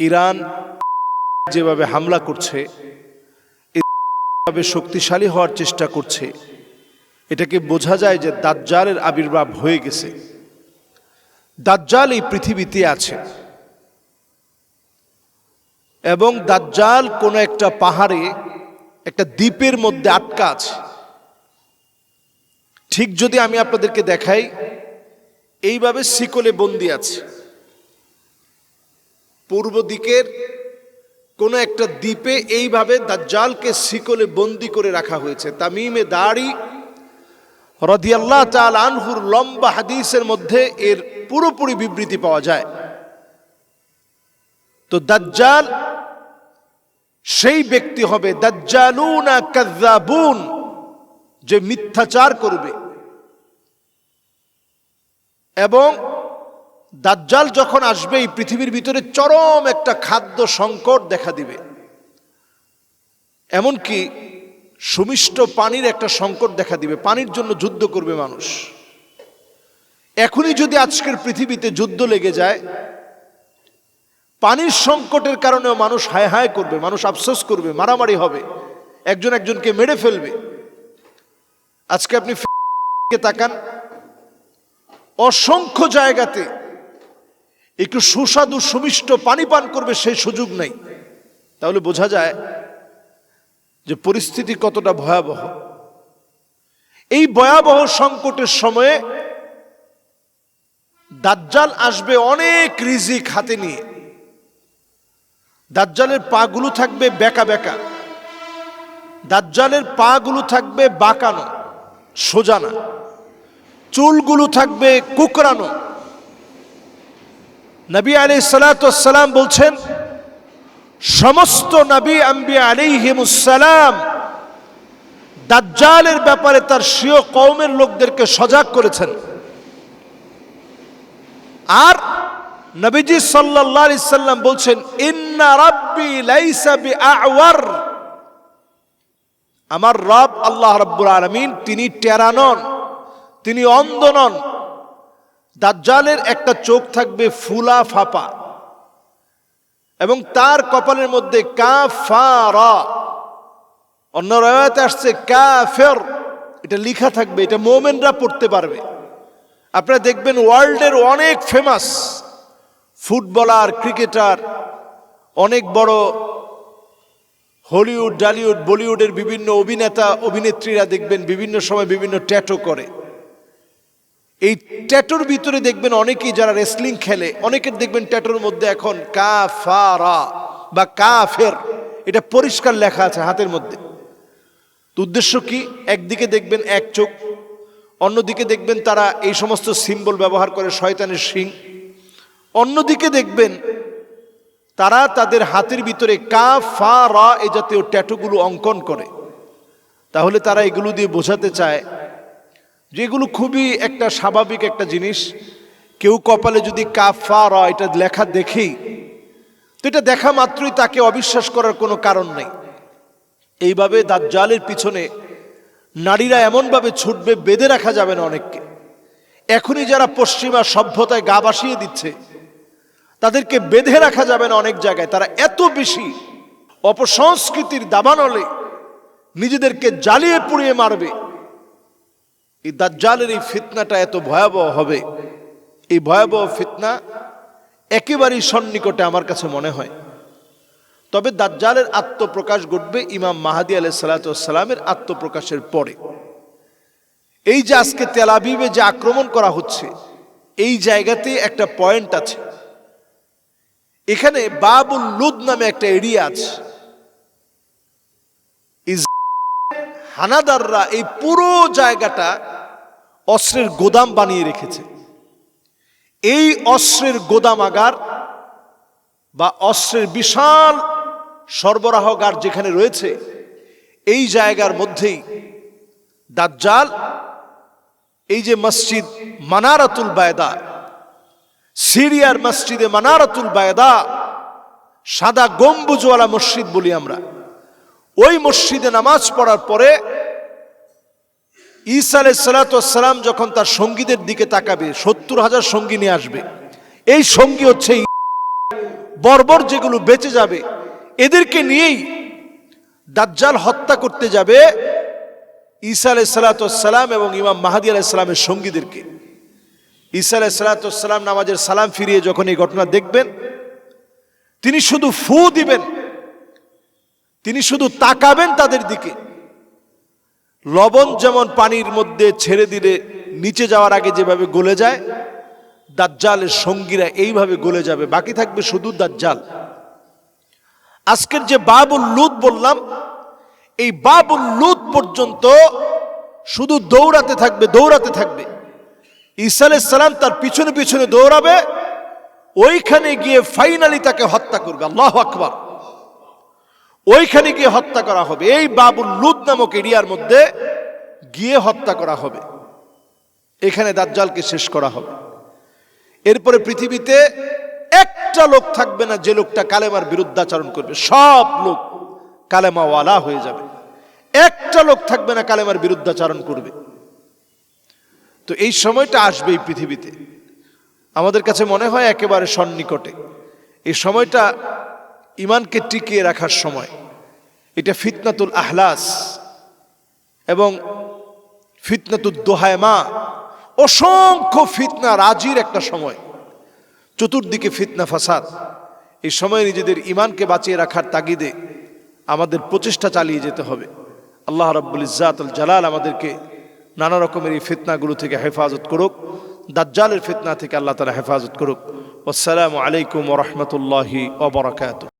Iran যেভাবে হামলা করছে, এভাবে শক্তিশালী হওয়ার চেষ্টা করছে, এটাকে বোঝা যায় যে দাজ্জালের আবির্ভাব হয়ে গেছে। দাজ্জাল এই পৃথিবীতে আছে এবং দাজ্জাল কোনো একটা পাহাড়ে, একটা দ্বীপের মধ্যে আটকা আছে। ঠিক যদি আমি আপনাদেরকে দেখাই, এইভাবে শিকলে বন্দী আছে। পূর্ব দিকের কোন একটা দ্বীপে এইভাবে দাজ্জালকে শিকলে বন্দী করে রাখা হয়েছে। তামিমে দাড়ি রাদিয়াল্লাহু তাআলা আনহুর লম্বা হাদিসের মধ্যে এর পুরোপুরি বিবৃতি পাওয়া যায়। তো দাজ্জাল সেই ব্যক্তি হবে, দাজ্জালুনা কাযযাবুন, যে মিথ্যাচার করবে। এবং দাজ্জাল যখন আসবে, এই পৃথিবীর ভিতরে চরম একটা খাদ্য সংকট দেখা দিবে, এমনকি সুমিষ্ট পানির একটা সংকট দেখা দিবে। পানির জন্য যুদ্ধ করবে মানুষ। এখনই যদি আজকের পৃথিবীতে যুদ্ধ লেগে যায়, পানির সংকটের কারণেও মানুষ হায় হায় করবে, মানুষ আফসোস করবে, মারামারি হবে, একজন একজনকে মেরে ফেলবে। আজকে আপনি তাকান, অসংখ্য জায়গাতে একটু সুস্বাদু সুমিষ্ট পানি পান করবে সেই সুযোগ নেই। তাহলে বোঝা যায় যে পরিস্থিতি কতটা ভয়াবহ। এই ভয়াবহ সংকটের সময়ে দাজ্জাল আসবে অনেক রিজিক হাতে নিয়ে। দাজ্জালের পাগুলো থাকবে বেঁকা বেঁকা, দাজ্জালের পাগুলো থাকবে বাঁকানো, সোজা না, চুলগুলো থাকবে কুকরানো। নবী আলাইহিস সালাতু ওয়াস সালাম বলছেন, সমস্ত নবী আম্বিয়া আলাইহিমুস সালাম দাজ্জালের ব্যাপারে তার স্বীয় কওমের লোকদেরকে সজাগ করেছেন। আর নবীজি সাল্লাল্লাহু আলাইহি সাল্লাম বলছেন, ইন্না রাব্বি লাইসা বিআওয়ার, আমার রব আল্লাহ রাব্বুল আলামিন তিনি টেরা নন, তিনি অন্ধ নন। দাজ্জালের একটা চোখ থাকবে ফুলা ফাপা এবং তার কপালের মধ্যে কাফারা, অন্য রাওয়ায়াতে আসছে কাফের, এটা লেখা থাকবে। এটা মুমিনরা পড়তে পারবে। আপনারা দেখবেন ওয়ার্ল্ডের অনেক ফেমাস ফুটবলার, ক্রিকেটার, অনেক বড় হলিউড, ডালিউড, বলিউডের বিভিন্ন অভিনেতা অভিনেত্রীরা দেখবেন বিভিন্ন সময় বিভিন্ন ট্যাটু করে। এই ট্যাটুর ভিতরে দেখবেন অনেকেই যারা রেসলিং খেলে, অনেকের দেখবেন ট্যাটুর মধ্যে এখন কাফারা বা কাফের, এটা পরিষ্কার লেখা আছে হাতের মধ্যে। তো উদ্দেশ্য কি? একদিকে দেখবেন এক চোখ, অন্যদিকে দেখবেন তারা এই সমস্ত সিম্বল ব্যবহার করে, শয়তানের শিং। অন্যদিকে দেখবেন তারা তাদের হাতের ভিতরে কাফারা এই জাতীয় ট্যাটুগুলো অঙ্কন করে। তাহলে তারা এগুলো দিয়ে বোঝাতে চায় যে এগুলো খুবই একটা স্বাভাবিক একটা জিনিস। কেউ কপালে যদি কাফারা এটা লেখা দেখেই, তো এটা দেখা মাত্রই তাকে অবিশ্বাস করার কোনো কারণ নেই। এইভাবে দাজ্জালের পিছনে নারীরা এমনভাবে ছুটবে, বেঁধে রাখা যাবে না অনেককে। এখনই যারা পশ্চিমা সভ্যতায় গা ভাসিয়ে দিচ্ছে, তাদেরকে বেঁধে রাখা যাবে না অনেক জায়গায়। তারা এত বেশি অপসংস্কৃতির দাবানলে নিজেদেরকে জ্বালিয়ে পুড়িয়ে মারবে। এই দাজ্জালের এই ফিতনাটা এত ভয়াবহ হবে, এই ভয়াবহ ফিতনা একেবারেই সন্নিকটে আমার কাছে মনে হয়। তবে দাজ্জালের আত্মপ্রকাশ ঘটবে ইমাম মাহদী আলাইহিস সালাতু ওয়াস সালামের আত্মপ্রকাশের পরে। এই যে আজকে তেল আবিবে যে আক্রমণ করা হচ্ছে, এই জায়গাতে একটা পয়েন্ট আছে। এখানে বাবুল লুদ নামে একটা এরিয়া আছে। হানাদাররা এই পুরো জায়গাটা অস্ত্রের গোদাম বানিয়ে রেখেছে। এই অস্ত্রের গোদামাগার বা অস্ত্রের বিশাল সরবরাহগার যেখানে রয়েছে, এই জায়গার মধ্যেই দাজ্জাল এই যে মসজিদ মানারাতুল বায়দা, সিরিয়ার মসজিদে মানারাতুল বায়দা, সাদা গম্বুজওয়ালা মসজিদ বলি আমরা, ওই মসজিদে নামাজ পড়ার পরে ঈসা আলাইহিস সালাতু ওয়াস সালাম যখন তার সঙ্গীদের দিকে তাকাবে, ৭০,০০০ সঙ্গী নিয়ে আসবে। এই সঙ্গী হচ্ছে বর্বর যেগুলো বেঁচে যাবে, এদেরকে নিয়েই দাজ্জাল হত্যা করতে যাবে ঈসা আলাইহিসসালাম এবং ইমাম মাহদী আলাইহিসসালামের সঙ্গীদেরকে। ঈসা আলাইহিসসালাম নামাজের সালাম ফিরিয়ে যখন এই ঘটনা দেখবেন, তিনি শুধু ফু দিবেন, তিনি শুধু তাকাবেন তাদের দিকে। লবণ যেমন পানির মধ্যে ছেড়ে দিলে নিচে যাওয়ার আগে যেভাবে গলে যায়, দাজ্জালের সঙ্গীরা এইভাবে গলে যাবে, বাকি থাকবে শুধু দাজ্জাল। আজকের যে বাবুল লুত বললাম, এই বাবুল লুত পর্যন্ত শুধু দৌড়াতে থাকবে। ঈসা আলাইহিস সালাম তার পিছনে পিছনে দৌড়াবে, ওইখানে গিয়ে ফাইনালি তাকে হত্যা করবে। আল্লাহু আকবার। ওইখানে গিয়ে হত্যা করা হবে, এই বাবুল লুত নামক এরিয়ার মধ্যে গিয়ে হত্যা করা হবে, এখানে দাজ্জালকে শেষ করা হবে। এরপরে পৃথিবীতে একটা লোক থাকবে না যে লোকটা কালেমার বিরুদ্ধাচরণ করবে, সব লোক কালেমাওয়ালা হয়ে যাবে। একটা লোক থাকবে না কালেমার বিরুদ্ধাচরণ করবে। তো এই সময়টা আসবে এই পৃথিবীতে, আমাদের কাছে মনে হয় একেবারে সন্নিকটে। এই সময়টা ঈমানকে টিকিয়ে রাখার সময়। এটা ফিতনাতুল আহলাস এবং ফিতনাতুদ দোহায়মা, অসংখ্য ফিতনা রাজির একটা সময়। চতুর্দিকে ফিতনা ফাসাদ। এই সময়ে নিজেদের ঈমানকে বাঁচিয়ে রাখার তাগিদে আমাদের প্রচেষ্টা চালিয়ে যেতে হবে। আল্লাহ রাব্বুল ইজ্জাতুল জালাল আমাদেরকে নানা রকমের এই ফিতনাগুলো থেকে হেফাজত করুক, দাজ্জালের ফিতনা থেকে আল্লাহ তাআলা হেফাজত করুক। আসসালামু আলাইকুম ওয়া রাহমাতুল্লাহি ওয়া বারাকাতুহু।